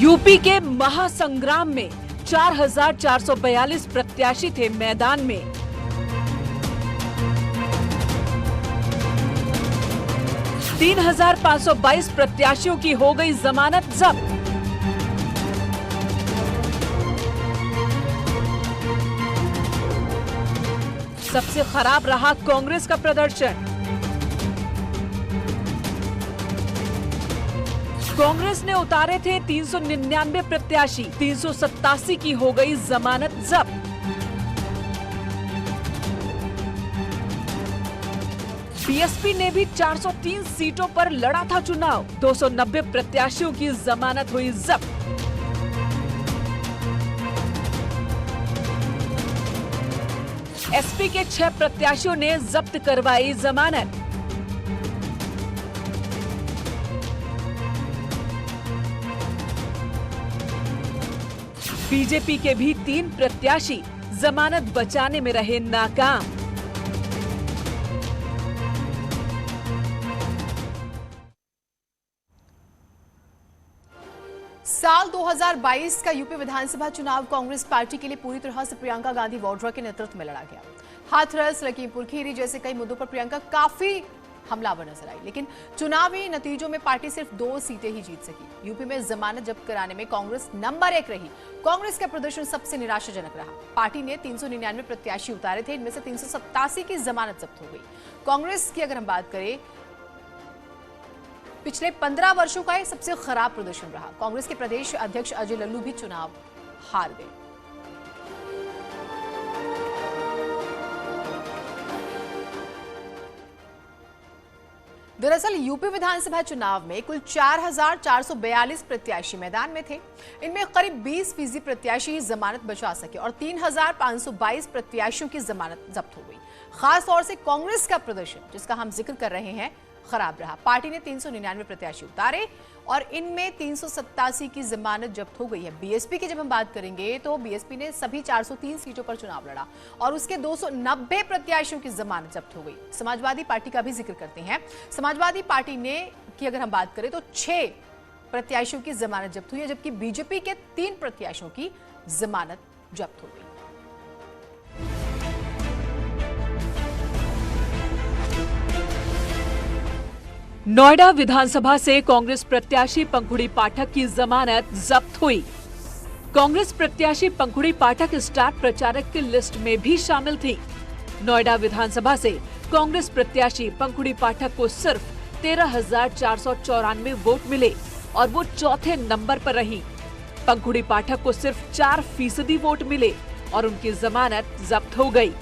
UP के महासंग्राम में 4,442 प्रत्याशी थे मैदान में। तीन 3,522 प्रत्याशियों की हो गई जमानत जब्त। सबसे खराब रहा कांग्रेस का प्रदर्शन। कांग्रेस ने उतारे थे 399 प्रत्याशी, 387 की हो गई जमानत जब्त। बीएसपी ने भी 403 सीटों पर लड़ा था चुनाव, 290 प्रत्याशियों की जमानत हुई जब्त। एसपी के 6 प्रत्याशियों ने जब्त करवाई जमानत। बीजेपी के भी 3 प्रत्याशी जमानत बचाने में रहे नाकाम। साल 2022 का यूपी विधानसभा चुनाव कांग्रेस पार्टी के लिए पूरी तरह से प्रियंका गांधी वाड्रा के नेतृत्व में लड़ा गया। हाथरस, लखीमपुर खीरी जैसे कई मुद्दों पर प्रियंका काफी हमलावर नजर आई, लेकिन चुनावी नतीजों में पार्टी सिर्फ 2 सीटें ही जीत सकी। यूपी में जमानत जब्त कराने में कांग्रेस नंबर 1 रही। कांग्रेस का प्रदर्शन सबसे निराशाजनक रहा। पार्टी ने 399 प्रत्याशी उतारे थे, इनमें से 387 की जमानत जब्त हो गई। कांग्रेस की अगर हम बात करें, पिछले 15 वर्षों का सबसे खराब प्रदर्शन रहा। कांग्रेस के प्रदेश अध्यक्ष अजय लल्लू भी चुनाव हार गए। दरअसल यूपी विधानसभा चुनाव में कुल 4,442 प्रत्याशी मैदान में थे। इनमें करीब 20% प्रत्याशी जमानत बचा सके और 3,522 प्रत्याशियों की जमानत जब्त हो गई। खास तौर से कांग्रेस का प्रदर्शन, जिसका हम जिक्र कर रहे हैं, खराब रहा। पार्टी ने 399 प्रत्याशी उतारे और इनमें 387 की जमानत जब्त हो गई है। बीएसपी की जब हम बात करेंगे तो बीएसपी ने सभी 403 सीटों पर चुनाव लड़ा और उसके 290 प्रत्याशियों की जमानत जब्त हो गई। समाजवादी पार्टी का भी जिक्र करते हैं। समाजवादी पार्टी ने की अगर हम बात करें तो 6 प्रत्याशियों की जमानत जब्त हुई है, जबकि बीजेपी के 3 प्रत्याशियों की जमानत जब्त हो गई। नोएडा विधानसभा से कांग्रेस प्रत्याशी पंखुड़ी पाठक की जमानत जब्त हुई। कांग्रेस प्रत्याशी पंखुड़ी पाठक स्टार प्रचारक की लिस्ट में भी शामिल थी। नोएडा विधानसभा से कांग्रेस प्रत्याशी पंखुड़ी पाठक को सिर्फ 13,494 वोट मिले और वो चौथे नंबर पर रही। पंखुड़ी पाठक को सिर्फ 4% वोट मिले और उनकी जमानत जब्त हो गई।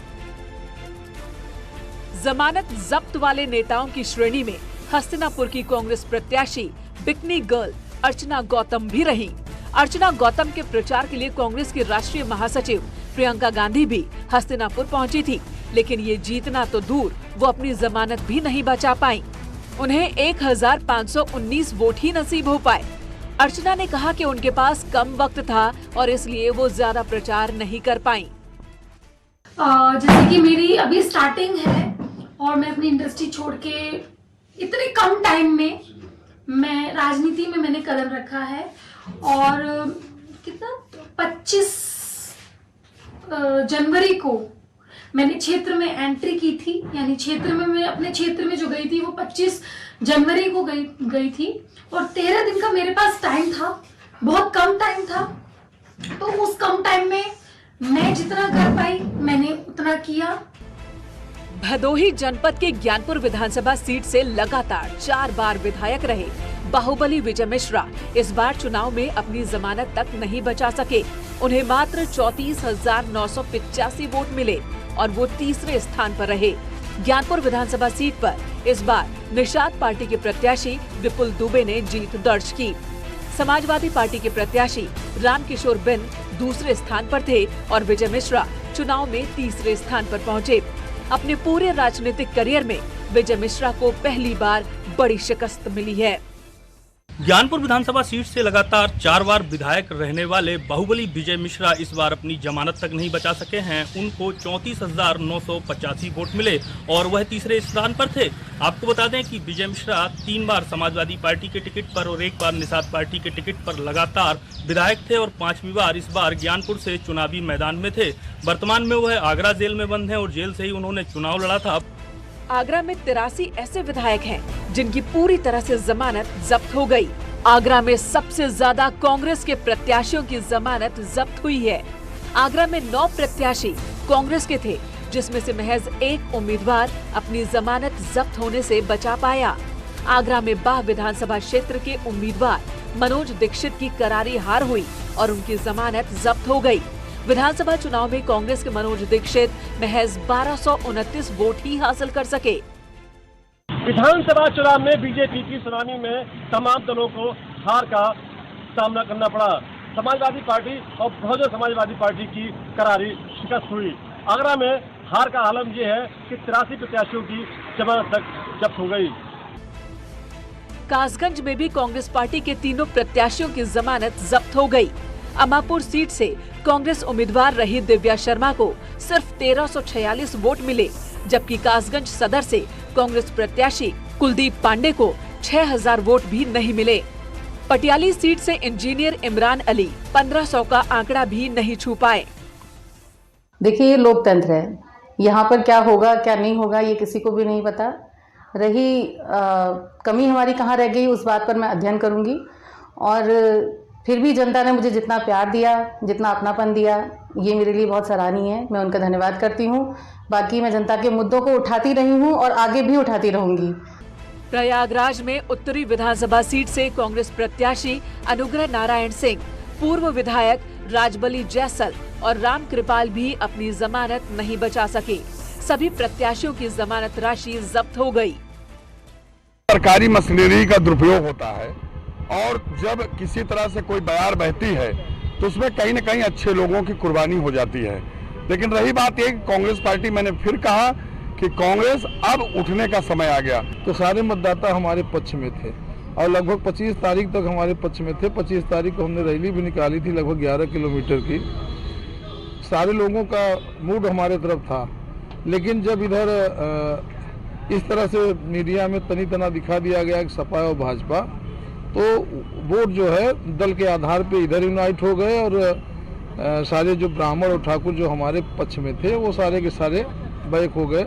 जमानत जब्त वाले नेताओं की श्रेणी में हस्तिनापुर की कांग्रेस प्रत्याशी बिकनी गर्ल अर्चना गौतम भी रहीं। अर्चना गौतम के प्रचार के लिए कांग्रेस की राष्ट्रीय महासचिव प्रियंका गांधी भी हस्तिनापुर पहुंची थी, लेकिन ये जीतना तो दूर, वो अपनी जमानत भी नहीं बचा पाई। उन्हें 1,519 वोट ही नसीब हो पाए। अर्चना ने कहा कि उनके पास कम वक्त था और इसलिए वो ज्यादा प्रचार नहीं कर पाई। जैसे कि मेरी अभी स्टार्टिंग है और मैं अपनी इंडस्ट्री छोड़ के इतने कम टाइम में मैं राजनीति में मैंने कदम रखा है और कितना 25 जनवरी को मैंने क्षेत्र में एंट्री की थी। यानी क्षेत्र में मैं अपने क्षेत्र में जो गई थी वो 25 जनवरी को गई थी और 13 दिन का मेरे पास टाइम था, बहुत कम टाइम था। तो उस कम टाइम में मैं जितना कर पाई मैंने उतना किया। भदोही जनपद के ज्ञानपुर विधानसभा सीट से लगातार 4 बार विधायक रहे बाहुबली विजय मिश्रा इस बार चुनाव में अपनी जमानत तक नहीं बचा सके। उन्हें मात्र 34,985 वोट मिले और वो तीसरे स्थान पर रहे। ज्ञानपुर विधानसभा सीट पर इस बार निषाद पार्टी के प्रत्याशी विपुल दुबे ने जीत दर्ज की। समाजवादी पार्टी के प्रत्याशी रामकिशोर बिन दूसरे स्थान पर थे और विजय मिश्रा चुनाव में तीसरे स्थान पर पहुंचे। अपने पूरे राजनीतिक करियर में विजय मिश्रा को पहली बार बड़ी शिकस्त मिली है। ज्ञानपुर विधानसभा सीट से लगातार 4 बार विधायक रहने वाले बाहुबली विजय मिश्रा इस बार अपनी जमानत तक नहीं बचा सके हैं। उनको 34,985 वोट मिले और वह तीसरे स्थान पर थे। आपको बता दें कि विजय मिश्रा 3 बार समाजवादी पार्टी के टिकट पर और 1 बार निषाद पार्टी के टिकट पर लगातार विधायक थे और 5वीं बार इस बार ज्ञानपुर से चुनावी मैदान में थे। वर्तमान में वह आगरा जेल में बंद हैं और जेल से ही उन्होंने चुनाव लड़ा था। आगरा में 83 ऐसे विधायक हैं जिनकी पूरी तरह से जमानत जब्त हो गई। आगरा में सबसे ज्यादा कांग्रेस के प्रत्याशियों की जमानत जब्त हुई है। आगरा में 9 प्रत्याशी कांग्रेस के थे, जिसमें से महज 1 उम्मीदवार अपनी जमानत जब्त होने से बचा पाया। आगरा में बाह विधानसभा क्षेत्र के उम्मीदवार मनोज दीक्षित की करारी हार हुई और उनकी जमानत जब्त हो गई। विधानसभा चुनाव में कांग्रेस के मनोज दीक्षित महज 1229 वोट ही हासिल कर सके। विधानसभा चुनाव में बीजेपी की सुनामी में तमाम दलों को हार का सामना करना पड़ा। समाजवादी पार्टी और बहुजन समाजवादी पार्टी की करारी शिकस्त हुई। आगरा में हार का आलम यह है कि 83 प्रत्याशियों की जमानत तक जब्त हो गई। कासगंज में भी कांग्रेस पार्टी के तीनों प्रत्याशियों की जमानत जब्त हो गई। अमापुर सीट से कांग्रेस उम्मीदवार रही दिव्या शर्मा को सिर्फ 1346 वोट मिले, जबकि कासगंज सदर से कांग्रेस प्रत्याशी कुलदीप पांडे को 6000 वोट भी नहीं मिले। पटियाली सीट से इंजीनियर इमरान अली 1500 का आंकड़ा भी नहीं छू पाए। देखिए, ये लोकतंत्र है, यहाँ पर क्या होगा क्या नहीं होगा ये किसी को भी नहीं पता। रही कमी हमारी कहाँ रह गई, उस बात पर मैं अध्ययन करूँगी। और फिर भी जनता ने मुझे जितना प्यार दिया, जितना अपनापन दिया, ये मेरे लिए बहुत सराहनीय है। मैं उनका धन्यवाद करती हूँ। बाकी मैं जनता के मुद्दों को उठाती रही हूँ और आगे भी उठाती रहूंगी। प्रयागराज में उत्तरी विधानसभा सीट से कांग्रेस प्रत्याशी अनुग्रह नारायण सिंह, पूर्व विधायक राजबली जैसल और राम कृपाल भी अपनी जमानत नहीं बचा सके। सभी प्रत्याशियों की जमानत राशि जब्त हो गई। सरकारी मशीनरी का दुरुपयोग होता है और जब किसी तरह से कोई बयार बहती है तो उसमें कहीं न कहीं अच्छे लोगों की कुर्बानी हो जाती है। लेकिन रही बात एक कांग्रेस पार्टी, मैंने फिर कहा कि कांग्रेस अब उठने का समय आ गया। तो सारे मतदाता हमारे पक्ष में थे और लगभग 25 तारीख तक हमारे पक्ष में थे। 25 तारीख को हमने रैली भी निकाली थी लगभग 11 किलोमीटर की। सारे लोगों का मूड हमारे तरफ था। लेकिन जब इधर इस तरह से मीडिया में तनी तना दिखा दिया गया कि सपा और भाजपा, तो वोट जो है दल के आधार पे इधर यूनाइट हो गए और सारे जो ब्राह्मण और ठाकुर जो हमारे पक्ष में थे वो सारे के सारे बैक हो गए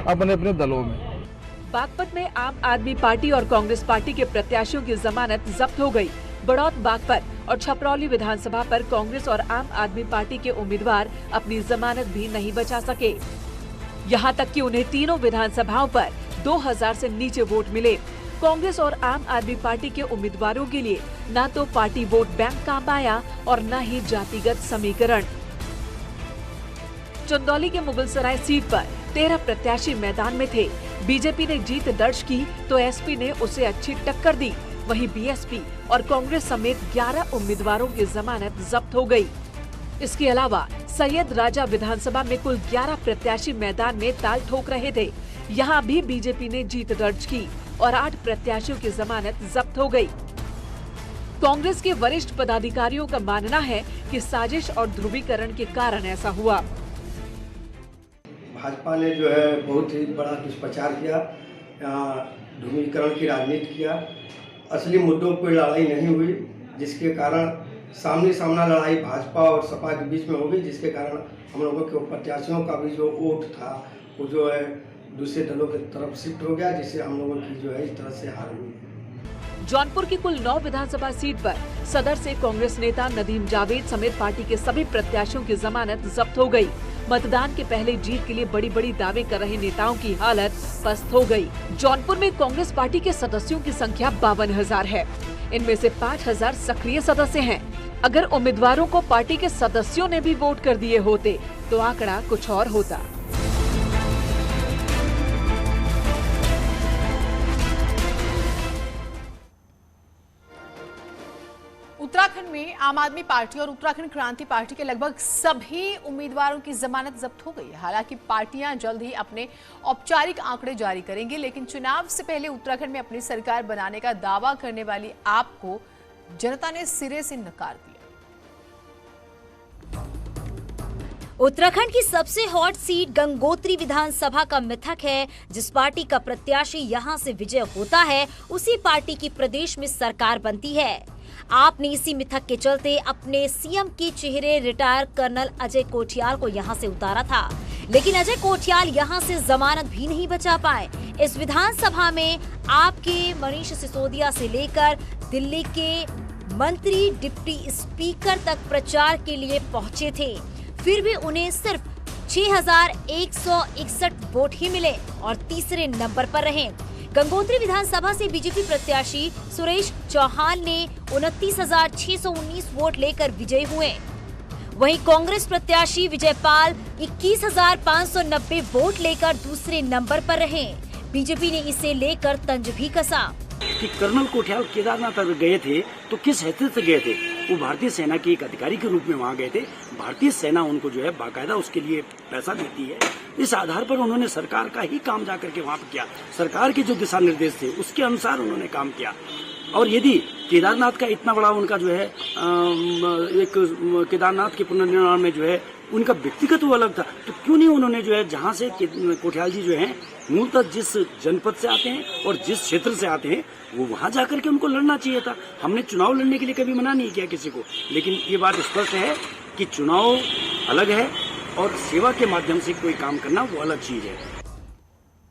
अपने अपने दलों में। बागपत में आम आदमी पार्टी और कांग्रेस पार्टी के प्रत्याशियों की जमानत जब्त हो गई। बड़ौत बागपत और छपरौली विधानसभा पर कांग्रेस और आम आदमी पार्टी के उम्मीदवार अपनी जमानत भी नहीं बचा सके। यहाँ तक कि उन्हें तीनों विधानसभाओं पर 2000 से नीचे वोट मिले। कांग्रेस और आम आदमी पार्टी के उम्मीदवारों के लिए न तो पार्टी वोट बैंक काम आया और न ही जातिगत समीकरण। चंदौली के मुगलसराय सीट पर 13 प्रत्याशी मैदान में थे। बीजेपी ने जीत दर्ज की तो एसपी ने उसे अच्छी टक्कर दी। वहीं बीएसपी और कांग्रेस समेत 11 उम्मीदवारों की जमानत जब्त हो गई। इसके अलावा सैयद राजा विधानसभा में कुल 11 प्रत्याशी मैदान में ताल ठोक रहे थे। यहाँ भी बीजेपी ने जीत दर्ज की और 8 प्रत्याशियों की जमानत जब्त हो गई। कांग्रेस के वरिष्ठ पदाधिकारियों का मानना है कि साजिश और ध्रुवीकरण के कारण ऐसा हुआ। भाजपा ने जो है बहुत ही बड़ा दुष्प्रचार किया, ध्रुवीकरण की राजनीति किया। असली मुद्दों पर लड़ाई नहीं हुई, जिसके कारण सामने सामना लड़ाई भाजपा और सपा के बीच में हो गई, जिसके कारण हम लोगों के प्रत्याशियों का भी जो वोट था वो जो है दूसरे दलों की तरफ शिफ्ट हो गया, जिससे हम लोगों की जो है इस तरह से हार हुई। जौनपुर की कुल 9 विधानसभा सीट पर सदर से कांग्रेस नेता नदीम जावेद समेत पार्टी के सभी प्रत्याशियों की जमानत जब्त हो गई। मतदान के पहले जीत के लिए बड़ी बड़ी दावे कर रहे नेताओं की हालत पस्त हो गई। जौनपुर में कांग्रेस पार्टी के सदस्यों की संख्या 52,000 है। इनमें से 5,000 सक्रिय सदस्य हैं। अगर उम्मीदवारों को पार्टी के सदस्यों ने भी वोट कर दिए होते तो आंकड़ा कुछ और होता। उत्तराखंड में आम आदमी पार्टी और उत्तराखंड क्रांति पार्टी के लगभग सभी उम्मीदवारों की जमानत जब्त हो गई है। हालांकि पार्टियां जल्द ही अपने औपचारिक आंकड़े जारी करेंगी, लेकिन चुनाव से पहले उत्तराखंड में अपनी सरकार बनाने का दावा करने वाली आप को जनता ने सिरे से नकार दिया। उत्तराखंड की सबसे हॉट सीट गंगोत्री विधानसभा का मिथक है। जिस पार्टी का प्रत्याशी यहां से विजय होता है, उसी पार्टी की प्रदेश में सरकार बनती है। आपने इसी मिथक के चलते अपने सीएम के चेहरे रिटायर कर्नल अजय कोठियाल को यहां से उतारा था, लेकिन अजय कोठियाल यहां से जमानत भी नहीं बचा पाए। इस विधानसभा में आपके मनीष सिसोदिया से लेकर दिल्ली के मंत्री, डिप्टी स्पीकर तक प्रचार के लिए पहुंचे थे, फिर भी उन्हें सिर्फ 6,161 वोट ही मिले और तीसरे नंबर पर रहे। गंगोत्री विधानसभा से बीजेपी प्रत्याशी सुरेश चौहान ने 29,619 वोट लेकर विजयी हुए। वहीं कांग्रेस प्रत्याशी विजयपाल 21,590 वोट लेकर दूसरे नंबर पर रहे। बीजेपी ने इसे लेकर तंज भी कसा कि कर्नल कोठियाल केदारनाथ अगर गए थे तो किस हैसियत से गए थे। वो भारतीय सेना के एक अधिकारी के रूप में वहाँ गए थे। भारतीय सेना उनको जो है बाकायदा उसके लिए पैसा देती है। इस आधार पर उन्होंने सरकार का ही काम जाकर के वहाँ पर किया। सरकार के जो दिशा निर्देश थे उसके अनुसार उन्होंने काम किया। और यदि केदारनाथ का इतना बड़ा उनका जो है एक केदारनाथ के पुनर्निर्माण में जो है उनका व्यक्तिगत वो अलग था, तो क्यों नहीं उन्होंने जो है जहाँ से कोठियाल जी जो हैं मूलतः जिस जनपद से आते हैं और जिस क्षेत्र से आते हैं वो वहाँ जाकर के उनको लड़ना चाहिए था। हमने चुनाव लड़ने के लिए कभी मना नहीं किया किसी को, लेकिन ये बात स्पष्ट है कि चुनाव अलग है और सेवा के माध्यम से कोई काम करना वो अलग चीज है।